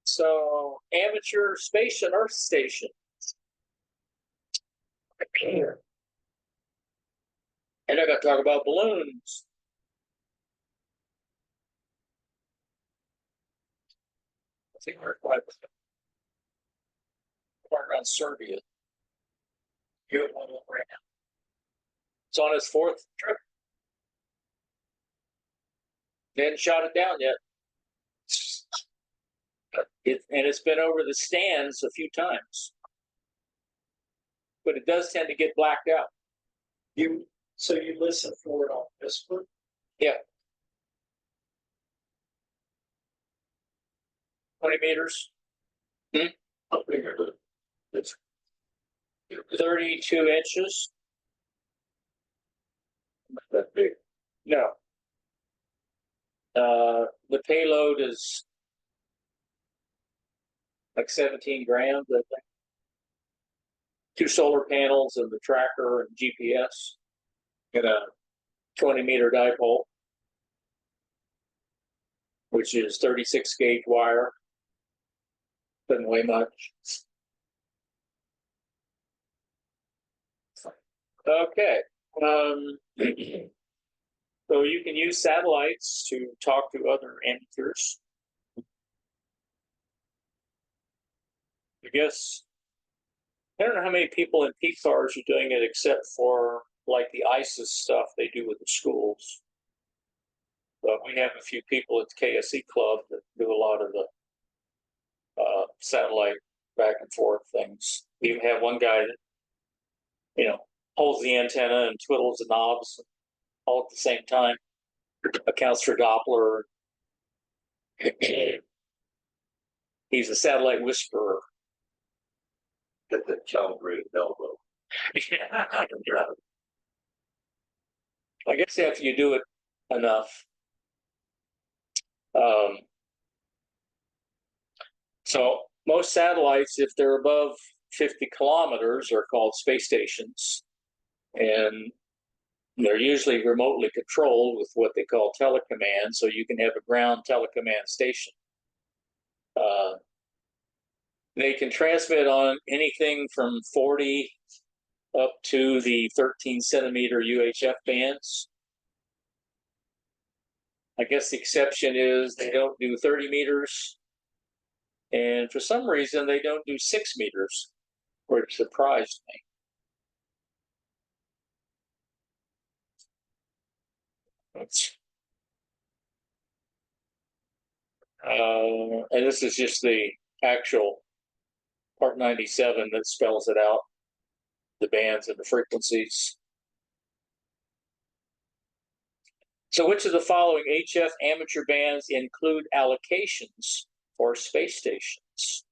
So, amateur space and Earth station. And I got to talk about balloons. I think we're quite around Serbia. Good one right now. It's on its fourth trip. They hadn't shot it down yet. And it's been over the stands a few times. But it does tend to get blacked out. So you listen for it on this one? Yeah. 20 meters. How big are it's 32 inches. not that big. No. The payload is like 17 grams, I think. 2 solar panels and the tracker and GPS. And a 20-meter dipole, which is 36 gauge wire. Doesn't weigh much. Okay. So you can use satellites to talk to other amateurs. I guess I don't know how many people in PCARs are doing it, except for like the ISIS stuff they do with the schools. But we have a few people at the KSE Club that do a lot of the satellite back and forth things. We even have one guy that, holds the antenna and twiddles the knobs all at the same time. Accounts for Doppler. He's a satellite whisperer. Get the calibrated elbow. I guess after you do it enough. So most satellites, if they're above 50 kilometers, are called space stations. And they're usually remotely controlled with what they call telecommand, so you can have a ground telecommand station. They can transmit on anything from 40 up to the 13 centimeter UHF bands. I guess the exception is they don't do 30 meters. And for some reason, they don't do 6 meters, which surprised me. And this is just the actual Part 97 that spells it out, the bands and the frequencies. So which of the following HF amateur bands include allocations for space stations?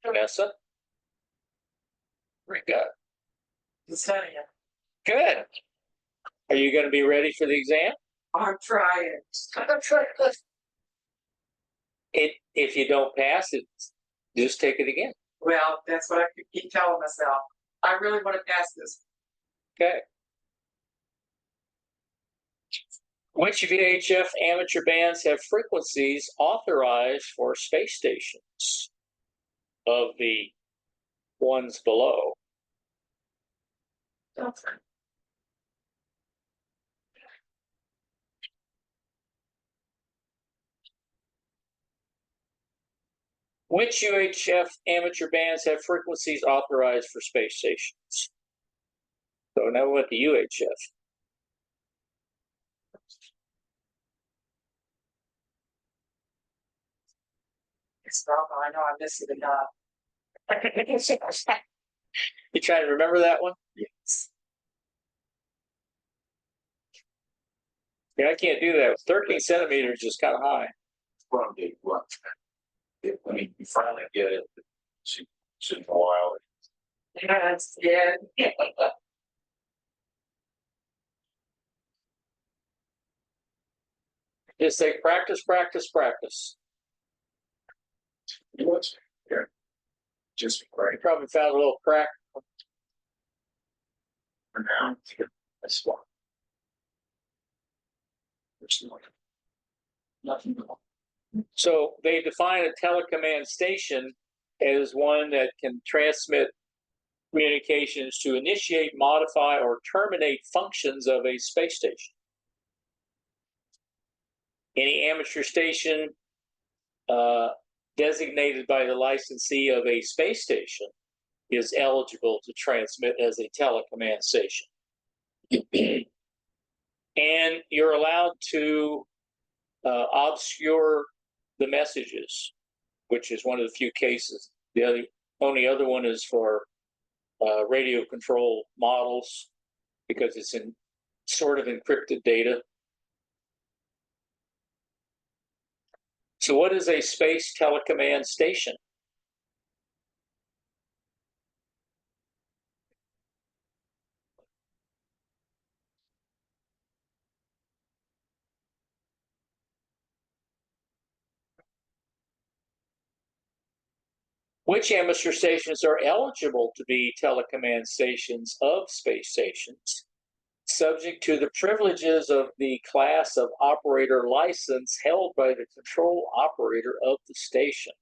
Vanessa? Very good. Good. Are you going to be ready for the exam? I'm trying. If you don't pass it, just take it again. Well, that's what I keep telling myself. I really want to pass this. Okay. Which VHF amateur bands have frequencies authorized for space stations of the ones below? Which UHF amateur bands have frequencies authorized for space stations? So now we went to UHF. It's not, I know I'm missing it up. You trying to remember that one? Yes. Yeah, I can't do that. 13 centimeters is kind of high. Well, I mean, you finally get it. It's a while. Yes, yeah. Just say practice, practice, practice. What's here? Just right You probably found a little crack. for now. That's one. There's one. Nothing. So they define a telecommand station as one that can transmit communications to initiate, modify, or terminate functions of a space station. Any amateur station designated by the licensee of a space station is eligible to transmit as a telecommand station. And you're allowed to obscure the messages, which is one of the few cases. The only other one is for radio control models, because it's in sort of encrypted data. So what is a space telecommand station? Which amateur stations are eligible to be telecommand stations of space stations, subject to the privileges of the class of operator license held by the control operator of the station?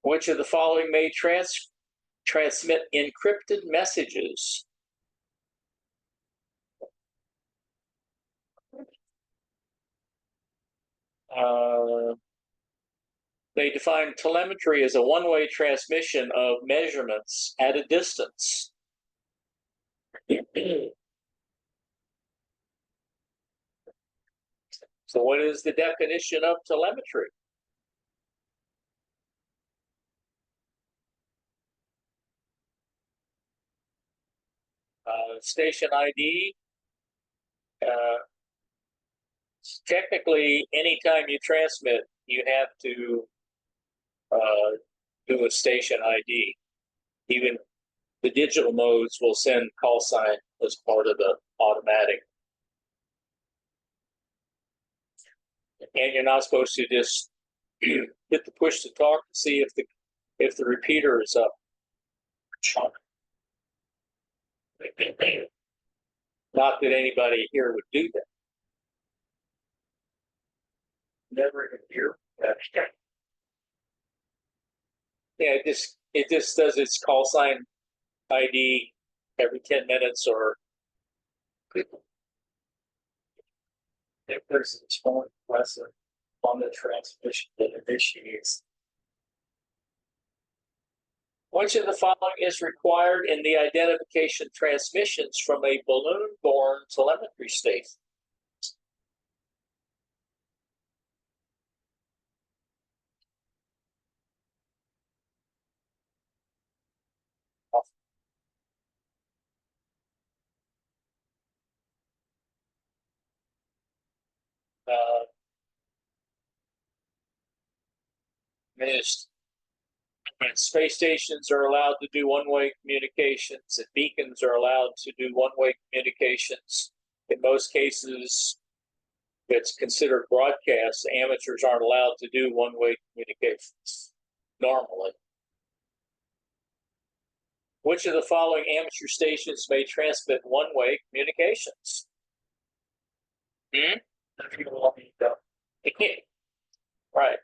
Which of the following may transmit encrypted messages? They define telemetry as a one-way transmission of measurements at a distance. So what is the definition of telemetry? Station ID. Technically, anytime you transmit, you have to do a station ID. Even the digital modes will send call sign as part of the automatic. And you're not supposed to just hit the push to talk to see if the repeater is up. Not that anybody here would do that. Never hear that. Yeah, it just does its call sign ID every 10 minutes or if there's a phone lesson on the transmission that initiates. Which of the following is required in the identification transmissions from a balloon-borne telemetry station? Space stations are allowed to do one-way communications, and beacons are allowed to do one-way communications. In most cases, it's considered broadcast. Amateurs aren't allowed to do one-way communications normally. Which of the following amateur stations may transmit one-way communications? Right.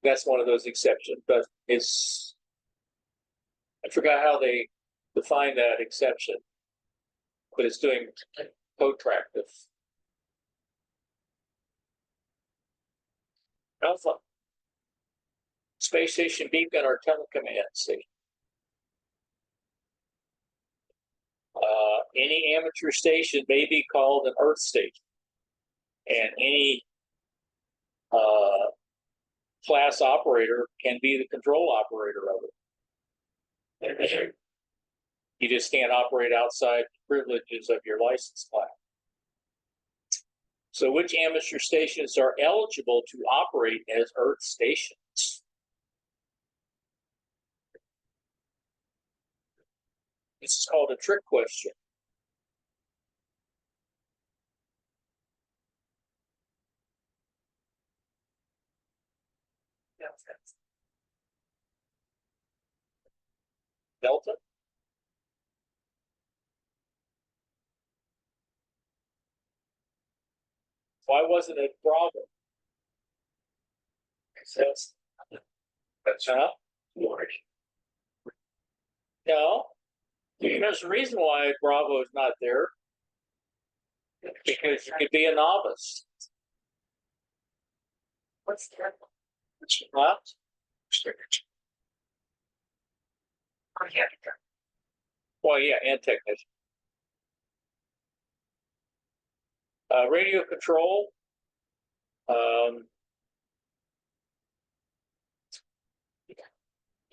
That's one of those exceptions, but I forgot how they define that exception, but it's doing protractive. Alpha. Space station beacon or telecommand station. Any amateur station may be called an Earth station, and any class operator can be the control operator of it. You just can't operate outside the privileges of your license class. So which amateur stations are eligible to operate as Earth stations? This is called a trick question. Delta? Why wasn't it Bravo? That's, that's Huh? Lord. No. There's a reason why Bravo is not there. Because you could be a novice. What's that? Huh? Oh, yeah. Well, yeah, and technician. Radio control. You're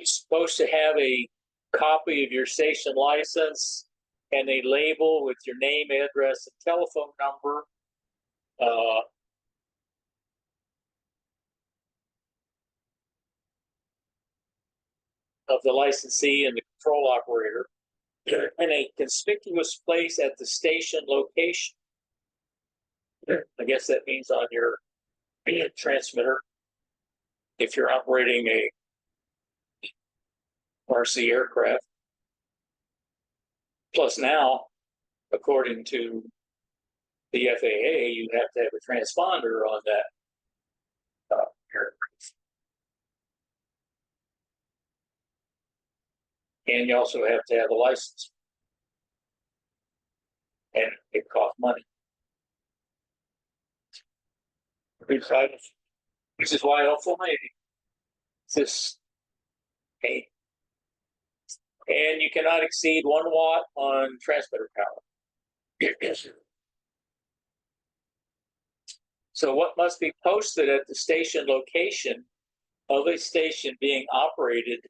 supposed to have a copy of your station license and a label with your name, address, and telephone number. Of the licensee and the control operator in a conspicuous place at the station location. I guess that means on your transmitter. If you're operating a RC aircraft. Plus now, according to the FAA, you have to have a transponder on that aircraft. And you also have to have a license. And it costs money. Which is why I don't fly anything. It's just, hey. And you cannot exceed 1 watt on transmitter power. So what must be posted at the station location of a station being operated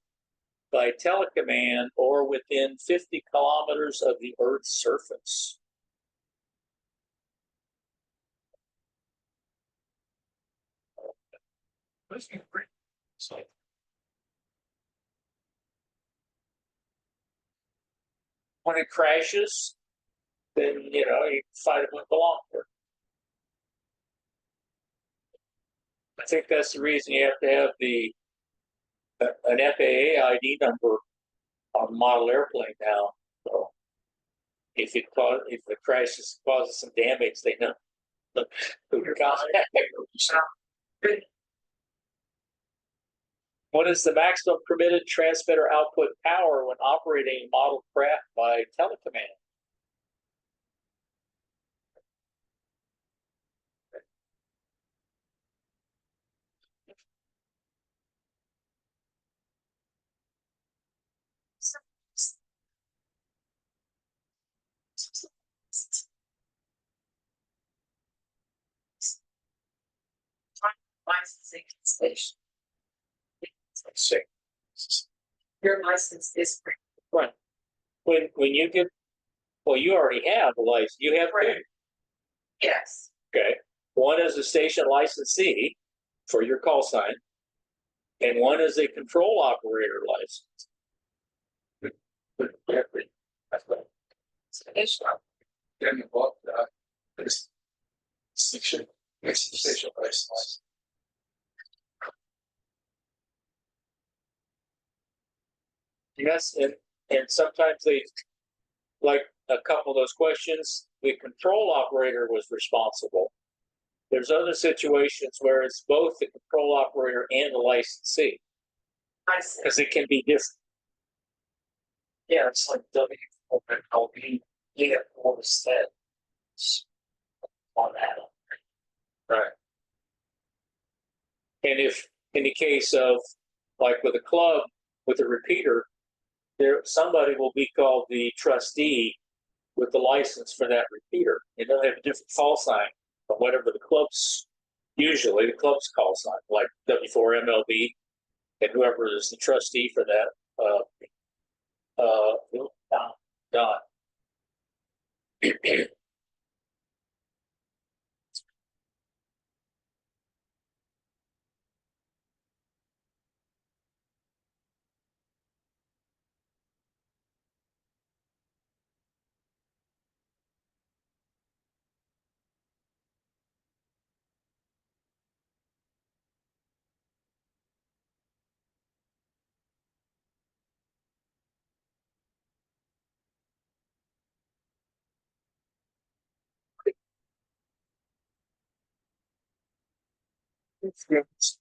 by telecommand or within 50 kilometers of the Earth's surface? When it crashes, then you find it wouldn't belong there. I think that's the reason you have to have an FAA ID number on the model airplane now. So if the crash causes some damage, they know who to contact. What is the maximum permitted transmitter output power when operating a model craft by telecommand? Licensing station. Six. Your license is free. Right. When you get, well, you already have a license. You have two. Yes. Okay. One is a station licensee for your call sign, and one is a control operator license. It's not. Then what, this section, makes the station license. Yes, and sometimes they, like a couple of those questions, the control operator was responsible. There's other situations where it's both the control operator and the licensee, I see. because it can be different. Yeah, it's like WLB, you get all the steps on that. Right. And if in the case of, like with a club with a repeater, somebody will be called the trustee with the license for that repeater. And they'll have a different call sign from whatever the club's, usually the club's call sign, like W4MLB, and whoever is the trustee for that, Don. It's